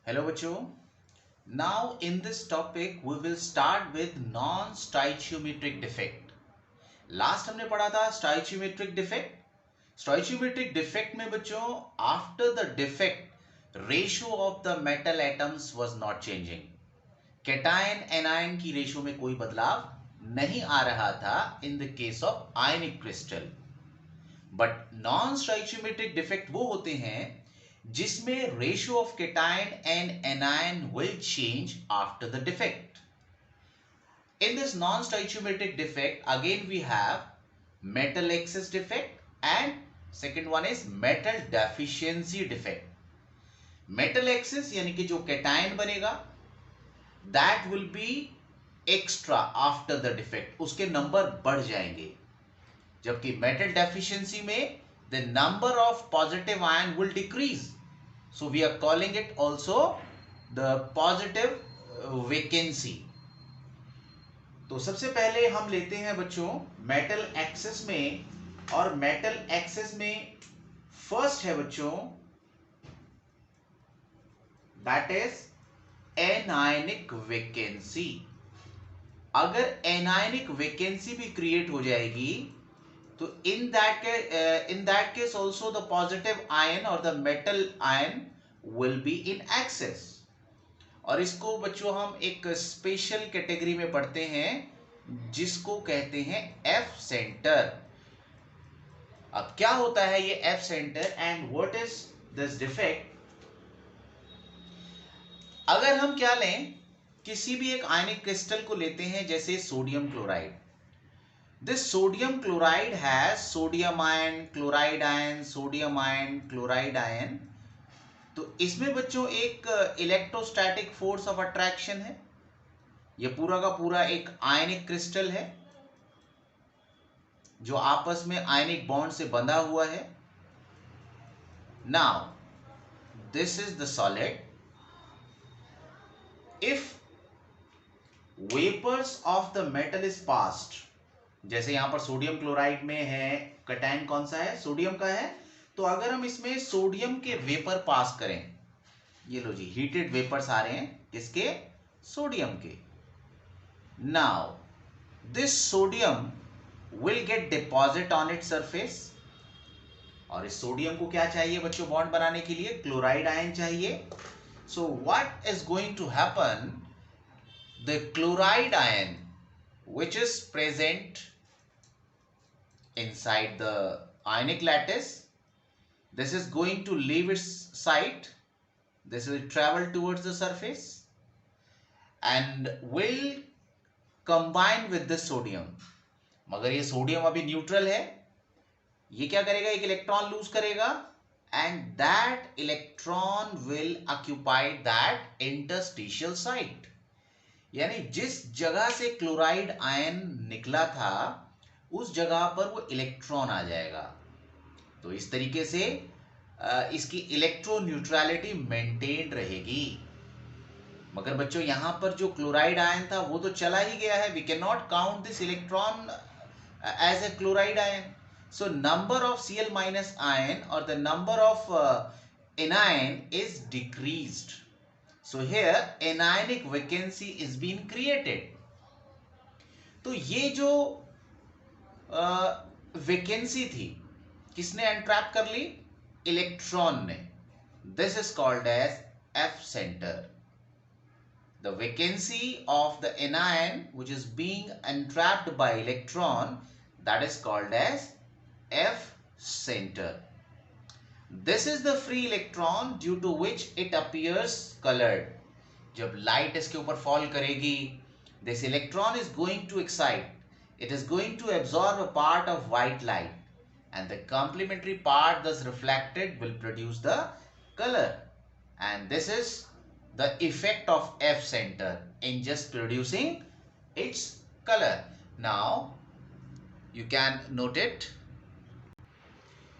Hello बच्चों. Now in this topic we will start with non-stoichiometric defect. Last हमने पढ़ा था stoichiometric defect. Stoichiometric defect में बच्चों after the defect ratio of the metal atoms was not changing. Cation anion की ratio में कोई बदलाव नहीं आ रहा था in the case of ionic crystal. But non-stoichiometric defect वो होते हैं जिसमें ratio of cation and anion will change after the defect. In this non-stoichiometric defect, again we have metal excess defect and second one is metal deficiency defect. Metal excess यानी कि जो cation बनेगा that will be extra after the defect, उसके number बढ़ जाएंगे. जबकि metal deficiency में the number of positive ion will decrease. So we are calling it also the positive vacancy. तो सबसे पहले हम लेते हैं बच्चों मेटल एक्सेस में, और मेटल एक्सेस में फर्स्ट है बच्चों दैट इज एनायनिक वैकेंसी. अगर एनायनिक वैकेंसी भी क्रिएट हो जाएगी तो in that case also the positive ion or the metal ion will be in excess. और इसको बच्चों हम एक स्पेशल कैटेगरी में पढ़ते हैं जिसको कहते हैं एफ सेंटर. अब क्या होता है ये F centre and what is this defect? अगर हम क्या लें, किसी भी एक आयनिक क्रिस्टल को लेते हैं जैसे sodium chloride. This sodium chloride has sodium ion, chloride ion, sodium ion, chloride ion. तो इसमें बच्चों एक इलेक्ट्रोस्टैटिक फोर्स ऑफ अट्रैक्शन है. ये पूरा का पूरा एक आयनिक क्रिस्टल है जो आपस में आयनिक बॉन्ड से बंधा हुआ है. Now this is the solid. If vapours of the metal is passed, जैसे यहां पर सोडियम क्लोराइड में है, कैटायन कौन सा है? सोडियम का है. तो अगर हम इसमें सोडियम के वेपर पास करें, ये लो जी हीटेड वेपर्स आ रहे हैं किसके? सोडियम के. Now this sodium will get deposit on it surface. और इस सोडियम को क्या चाहिए बच्चों बॉन्ड बनाने के लिए? क्लोराइड आयन चाहिए. So what is going to happen? The chloride ion which is present inside the ionic lattice, this is going to leave its site. This will travel towards the surface and will combine with the sodium. मगर ये sodium अभी neutral है, ये क्या करेगा? एक electron lose करेगा and that electron will occupy that interstitial site. यानी जिस जगह से क्लोराइड आयन निकला था उस जगह पर वो इलेक्ट्रॉन आ जाएगा. तो इस तरीके से इसकी इलेक्ट्रो न्यूट्रलिटी मेंटेन रहेगी. मगर बच्चों यहां पर जो क्लोराइड आयन था वो तो चला ही गया है. We can not count this electron as a chloride ion. So number of Cl minus ion और the number of anion is decreased. So here anionic vacancy is being created. तो ये जो वैकेंसी थी किसने एंट्रैप कर ली? Electron ने. This is called as F centre. The vacancy of the anion which is being entrapped by electron, that is called as F center. This is the free electron due to which it appears colored. जब light इसके ऊपर fall करेगी, this electron is going to excite. It is going to absorb a part of white light, and the complementary part thus reflected will produce the color. And this is the effect of F center in just producing its color. Now you can note it.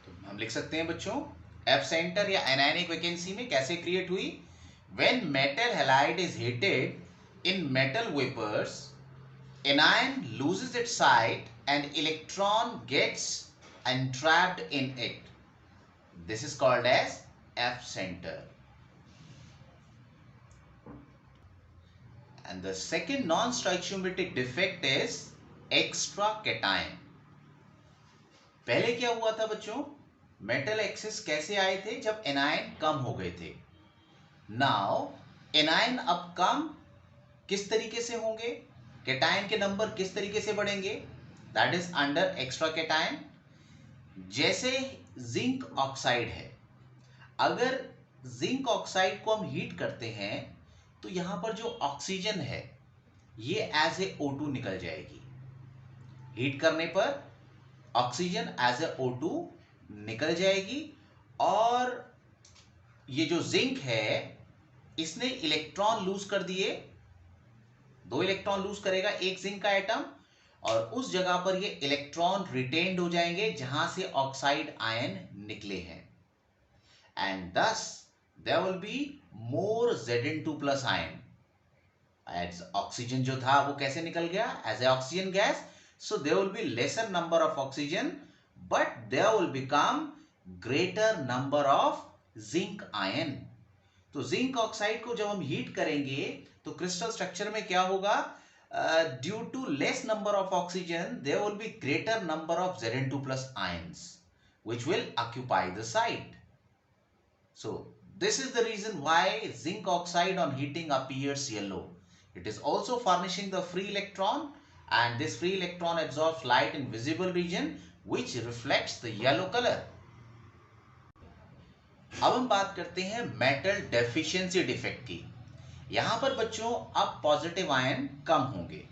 तो हम लिख सकते हैं बच्चों F centre या anionic vacancy में कैसे create हुई? When metal halide is heated in metal vapours, anion loses its site and electron gets entrapped in it. This is called as F center. And the second non-stoichiometric defect is extra cation. पहले क्या हुआ था बच्चों, metal access कैसे आए थे, जब anion कम हो गए थे. नाउ एनायन अब कम किस तरीके से होंगे, कैटायन के नंबर किस तरीके से बढ़ेंगे, that is under extra cation. जैसे जिंक ऑक्साइड है, अगर जिंक ऑक्साइड को हम हीट करते हैं तो यहां पर जो ऑक्सीजन है ये एज ए O2 निकल जाएगी. हीट करने पर ऑक्सीजन एज ए O2 निकल जाएगी, और ये जो जिंक है इसने इलेक्ट्रॉन लूज कर दिए, 2 इलेक्ट्रॉन लूज करेगा एक जिंक का एटम, और उस जगह पर ये इलेक्ट्रॉन रिटेन्ड हो जाएंगे जहां से ऑक्साइड आयन निकले हैं. And thus there will be more Zn2 plus ion. As oxygen जो था वो कैसे निकल गया, as a oxygen gas, so there will be lesser number of oxygen but there will become greater number of zinc ion. तो zinc oxide को जब हम हीट करेंगे तो क्रिस्टल स्ट्रक्चर में क्या होगा, due to less number of oxygen there will be greater number of Zn2 plus ions which will occupy the site. So this is the reason why zinc oxide on heating appears yellow. It is also furnishing the free electron, and this free electron absorbs light in visible region which reflects the yellow color. अब हम बात करते हैं metal deficiency defect की. यहां पर बच्चों अब पॉजिटिव आयन कम होंगे.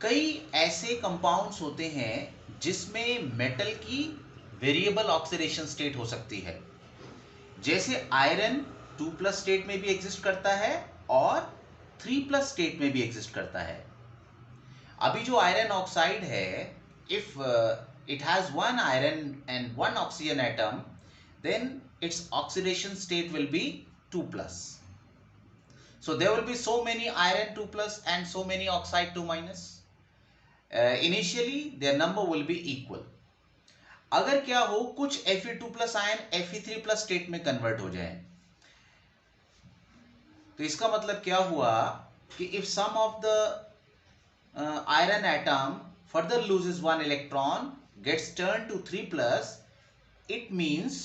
कई ऐसे कंपाउंड्स होते हैं जिसमें मेटल की वेरिएबल ऑक्सीडेशन स्टेट हो सकती है. जैसे आयरन 2+ स्टेट में भी एग्जिस्ट करता है और 3+ स्टेट में भी एग्जिस्ट करता है. अभी जो आयरन ऑक्साइड है, if it has one iron and one oxygen atom, then its oxidation state will be 2+. So there will be so many iron 2+ and so many oxide 2-. Initially their number will be equal. अगर क्या हो, कुछ Fe2+ ion Fe3+ state में convert हो जाए, तो इसका मतलब क्या हुआ कि if some of the iron atom further loses 1 electron, gets turned to 3+, it means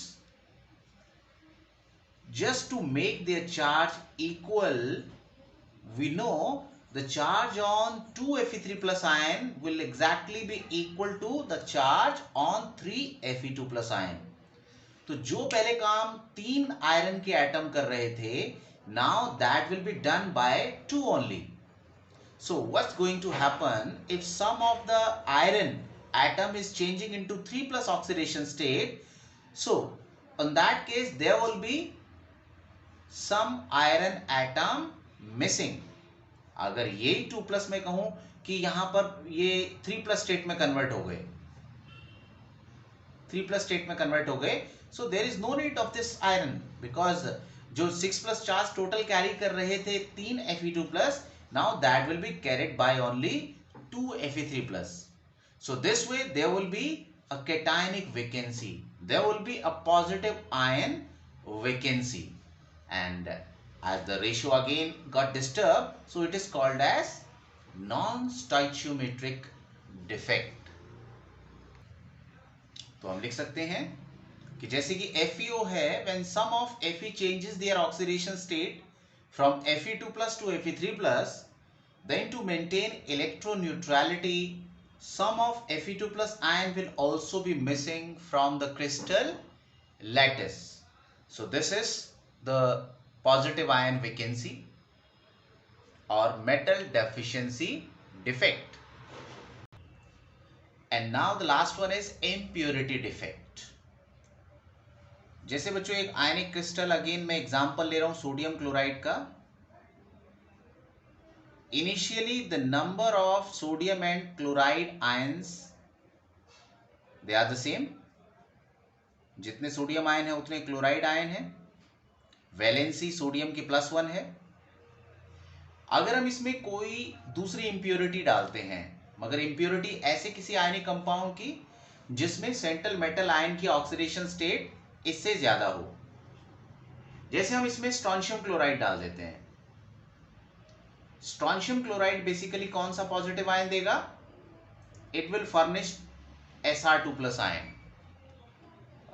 just to make their charge equal, we know the charge on 2 Fe3+ ion will exactly be equal to the charge on 3 Fe2+ ion. तो जो पहले काम 3 iron के atom कर रहे थे, now that will be done by 2 only. So what's going to happen if some of the iron atom is changing into 3+ oxidation state? So in that case there will be some iron atom missing. अगर ये 2+ में कहूं कि यहां पर ये 3+ state में convert हो गए, 3+ स्टेट में कन्वर्ट हो गए, so there is no need of this iron because जो 6+ चार्ज टोटल कैरी कर रहे थे 3 Fe2+, now that will be carried by only 2 Fe3+. So this way there will be a cationic vacancy, there will be a positive ion vacancy, and as the ratio again got disturbed, so it is called as non-stoichiometric defect. तो हम लिख सकते हैं कि जैसे कि FeO है, when some of Fe changes their oxidation state from Fe2+ to Fe3+, then to maintain electroneutrality, some of Fe2+ ion will also be missing from the crystal lattice. So this is the positive ion vacancy or metal deficiency defect. And now the last one is impurity defect. जैसे बच्चों एक आयनिक crystal, again मैं example ले रहा हूं sodium chloride का. Initially the number of sodium and chloride ions they are the same. जितने sodium ion है उतने क्लोराइड आयन है. वैलेंसी सोडियम की +1 है. अगर हम इसमें कोई दूसरी इंप्योरिटी डालते हैं, मगर इंप्योरिटी ऐसे किसी आयनिक कंपाउंड की जिसमें सेंट्रल मेटल आयन की ऑक्सीडेशन स्टेट इससे ज्यादा हो, जैसे हम इसमें स्ट्रोंशियम क्लोराइड डाल देते हैं, स्ट्रॉन्शियम क्लोराइड बेसिकली कौन सा पॉजिटिव आयन देगा? It will furnish Sr2+ ion.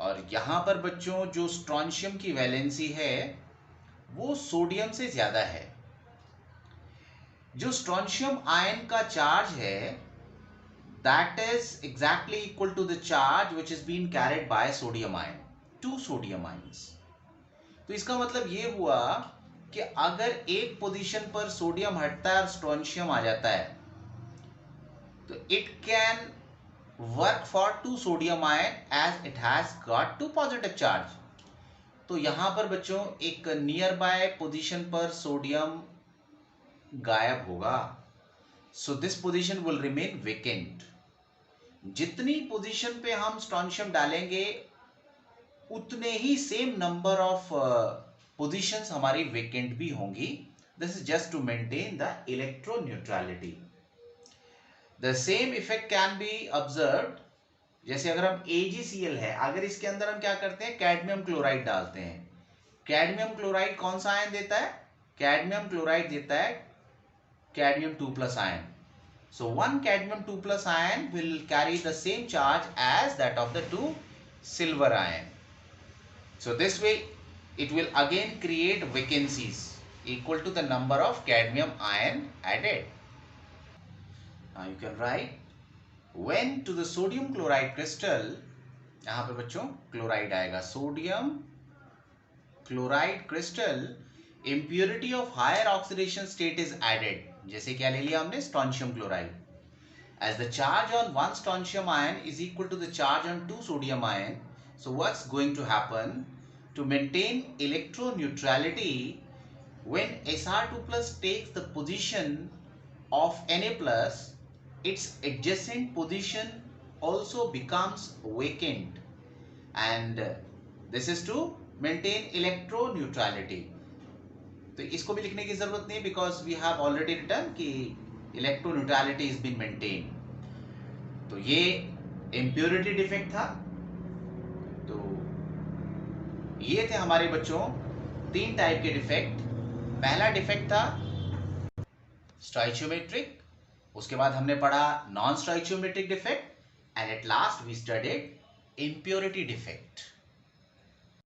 और यहां पर बच्चों जो स्ट्रॉन्शियम की वैलेंसी है वो सोडियम से ज्यादा है। जो स्ट्रॉन्शियम आयन का चार्ज है that is exactly equal to the charge which is being carried by sodium ion, 2 sodium ions। तो इसका मतलब ये हुआ कि अगर एक पोजीशन पर सोडियम हटता है और स्ट्रॉन्शियम आ जाता है तो it can work for 2 sodium ion as it has got 2 positive charge. तो यहां पर बच्चों एक नियर बाय पोजीशन पर सोडियम गायब होगा, so this position will remain vacant. जितनी पोजीशन पे हम स्ट्रॉन्शियम डालेंगे उतने ही सेम नंबर ऑफ पोजीशंस हमारी वेकेंट भी होंगी। This is just to maintain the electroneutrality. The same effect can be observed, जैसे अगर हम AgCl है, अगर इसके अंदर हम क्या करते हैं, कैडमियम क्लोराइड डालते हैं। कैडमियम क्लोराइड कौन सा आयन देता है? कैडमियम क्लोराइड देता है cadmium 2+ ion. So one cadmium 2+ ion will carry the same charge as that of the 2 silver ion. So this way it will again create vacancies equal to the number of cadmium ion added. Now you can write when to the sodium chloride crystal, यहाँ पे बच्चों chloride आएगा, sodium chloride crystal, impurity of higher oxidation state is added। जैसे क्या ले लिया हमने, strontium chloride. As the charge on one strontium ion is equal to the charge on 2 sodium ion, so what's going to happen to maintain electroneutrality when Sr2+ takes the position of Na+, its adjacent position also becomes vacant, and this is to maintain electroneutrality। तो इसको भी लिखने की जरूरत नहीं, because we have already written कि electroneutrality is been maintain. तो ये इम्प्योरिटी डिफेक्ट था। तो ये थे हमारे बच्चों 3 टाइप के डिफेक्ट। पहला डिफेक्ट था स्टोइचियोमेट्रिक, उसके बाद हमने पढ़ा non stoichiometric defect, and at last we studied impurity defect.